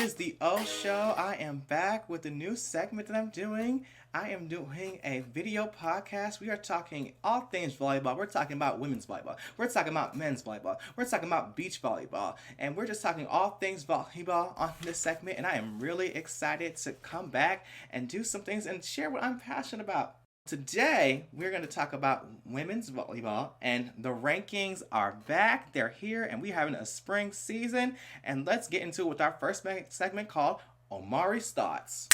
is the O Show. I am back with a new segment that I'm doing. I am doing a video podcast. We are talking all things volleyball. We're talking about women's volleyball. We're talking about men's volleyball. We're talking about beach volleyball. And we're just talking all things volleyball on this segment. And I am really excited to come back and do some things and share what I'm passionate about. Today, we're going to talk about women's volleyball, and the rankings are back. They're here, and we're having a spring season. And let's get into it with our first segment called Omari's Thoughts.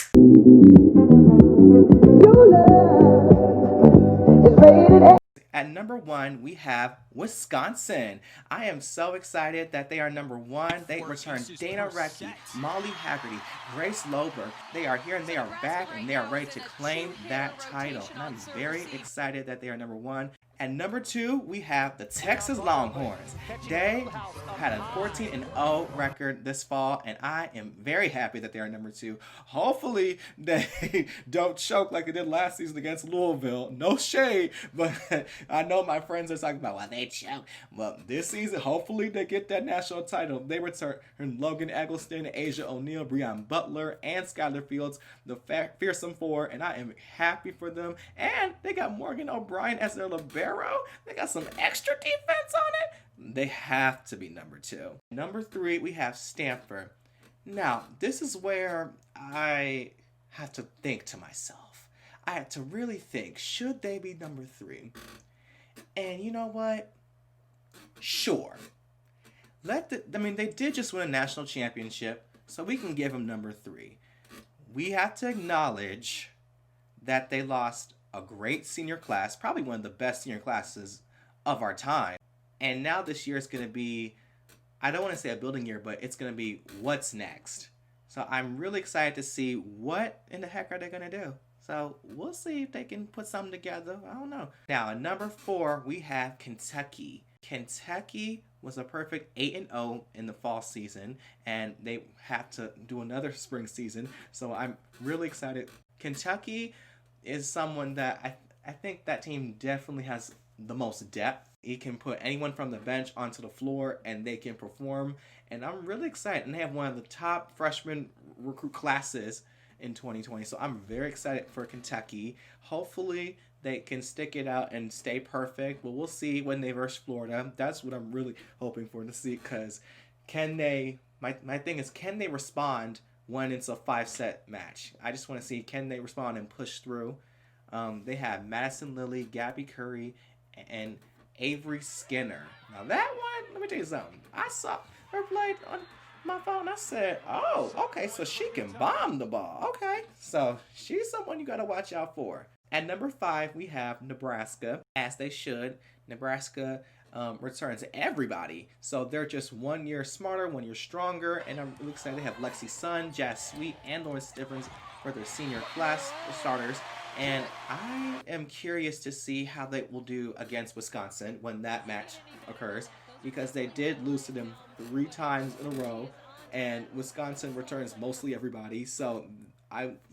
At number 1, we have Wisconsin. I am so excited that they are number 1. They returned Dana Recchi, Molly Haggerty, Grace Lober. They are here and they are back and they are ready to claim that title. And I'm very excited that they are number 1. At number 2, we have the Texas Longhorns. They had a 14-0 record this fall, and I am very happy that they are number 2. Hopefully, they don't choke like they did last season against Louisville. No shade, but I know my friends are talking about, well, they choked. Well, this season, hopefully, they get that national title. They return Logan Eggleston, Asia O'Neal, Breon Butler, and Skylar Fields, the Fearsome Four, and I am happy for them. And they got Morgan O'Brien as their libero. They got some extra defense on it. They have to be number 2. Number 3, we have Stanford. Now, this is where I have to think to myself. I had to really think, should they be number 3? And you know what? Sure. They did just win a national championship, so we can give them number 3. We have to acknowledge that they lost a great senior class, probably one of the best senior classes of our time. And now this year is going to be, I don't want to say a building year, but it's going to be what's next. So I'm really excited to see what in the heck are they going to do. So we'll see if they can put something together. I don't know. Now, at number 4, we have Kentucky. Kentucky was a perfect 8-0 in the fall season, and they have to do another spring season. So I'm really excited. Kentucky is someone that I think that team definitely has the most depth. He can put anyone from the bench onto the floor and they can perform. And I'm really excited. And they have one of the top freshman recruit classes in 2020. So I'm very excited for Kentucky. Hopefully they can stick it out and stay perfect. But we'll see when they verse Florida. That's what I'm really hoping for to see. Because my thing is, can they respond when it's a 5-set match? I just want to see, can they respond and push through? They have Madison Lilly, Gabby Curry, and Avery Skinner. Now that one, let me tell you something. I saw her play on my phone. I said, oh, okay, so she can bomb the ball. Okay, so she's someone you got to watch out for. At number 5, we have Nebraska, as they should. Nebraska returns everybody. So they're just 1 year smarter, 1 year stronger. And I'm really excited to have Lexi Sun, Jazz Sweet, and Lauren Stiffens for their senior class starters. And I am curious to see how they will do against Wisconsin when that match occurs, because they did lose to them 3 times in a row, and Wisconsin returns mostly everybody. So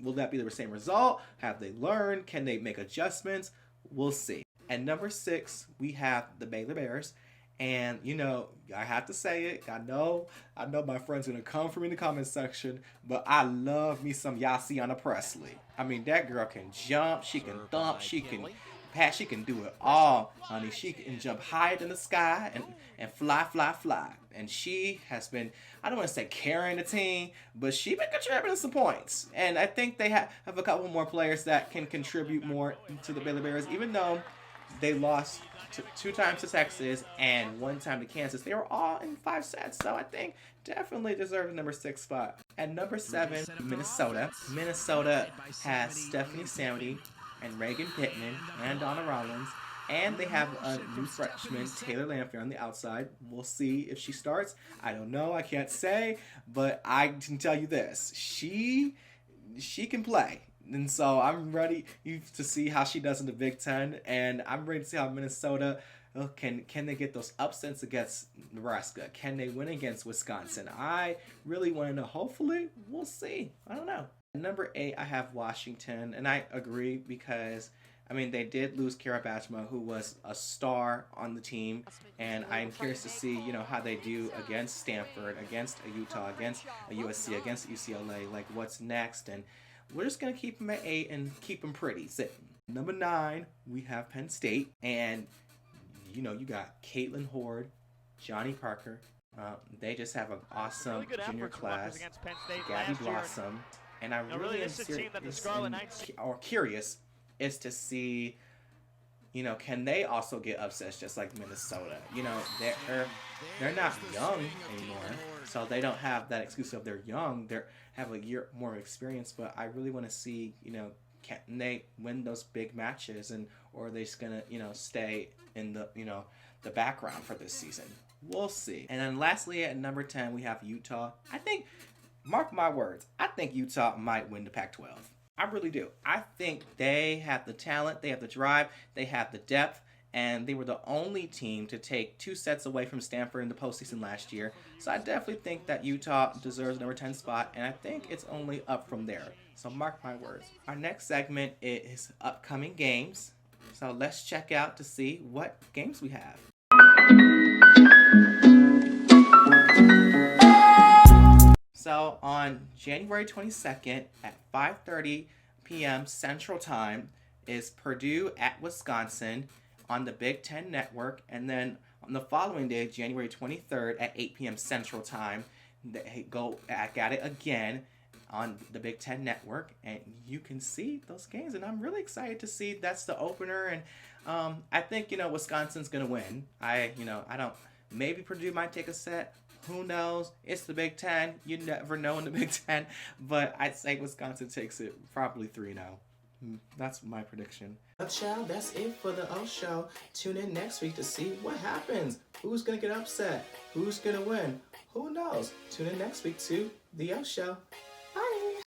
will that be the same result? Have they learned? Can they make adjustments? We'll see. At number 6, we have the Baylor Bears. And, you know, I have to say it. I know my friend's going to come for me in the comment section, but I love me some Yaciana Presley. I mean, that girl can jump, she can thump, she can pass, she can do it all, honey. She can jump higher than the sky and fly. And she has been, I don't want to say carrying the team, but she's been contributing some points. And I think they have a couple more players that can contribute more to the Baylor Bears, even though they lost 2 times to Texas and 1 time to Kansas. They were all in 5 sets, so I think definitely deserve the number 6 spot. At number 7, Minnesota. Minnesota has Stephanie Samity and Reagan Pittman and Donna Rollins, and they have a new freshman, Taylor Lamphere, on the outside. We'll see if she starts. I don't know. I can't say, but I can tell you this: she can play. And so I'm ready to see how she does in the Big Ten, and I'm ready to see how Minnesota can they get those upsets against Nebraska? Can they win against Wisconsin? I really want to know. Hopefully, we'll see. I don't know. At number 8, I have Washington, and I agree because I mean, they did lose Kara Bachma, who was a star on the team, and I'm curious to see, how they do against Stanford, against a Utah, against a USC, against UCLA, like what's next. And we're just going to keep them at 8 and keep them pretty sitting. Number 9, we have Penn State, and you got Caitlin Horde, Johnny Parker. They just have an awesome junior class, Gabby Blossom, and I really am curious is to see, can they also get upsets just like Minnesota? They're not young anymore, so they don't have that excuse of they're young. They have a year more experience, but I really want to see, can they win those big matches, or are they just gonna, stay in the background for this season? We'll see. And then lastly, at number 10, we have Utah. I think, mark my words, I think Utah might win the Pac-12. I really do. I think they have the talent, they have the drive, they have the depth, and they were the only team to take 2 sets away from Stanford in the postseason last year. So I definitely think that Utah deserves the number 10 spot, and I think it's only up from there. So mark my words. Our next segment is upcoming games. So let's check out to see what games we have. So on January 22nd at 5:30 p.m. Central Time is Purdue at Wisconsin on the Big Ten Network. And then on the following day, January 23rd at 8 p.m. Central Time, they go back at it again on the Big Ten Network. And you can see those games. And I'm really excited to see that's the opener. And I think, Wisconsin's going to win. I don't, maybe Purdue might take a set. Who knows? It's the Big Ten. You never know in the Big Ten. But I'd say Wisconsin takes it probably 3-0. That's my prediction. Child, that's it for the O Show. Tune in next week to see what happens. Who's going to get upset? Who's going to win? Who knows? Tune in next week to the O Show.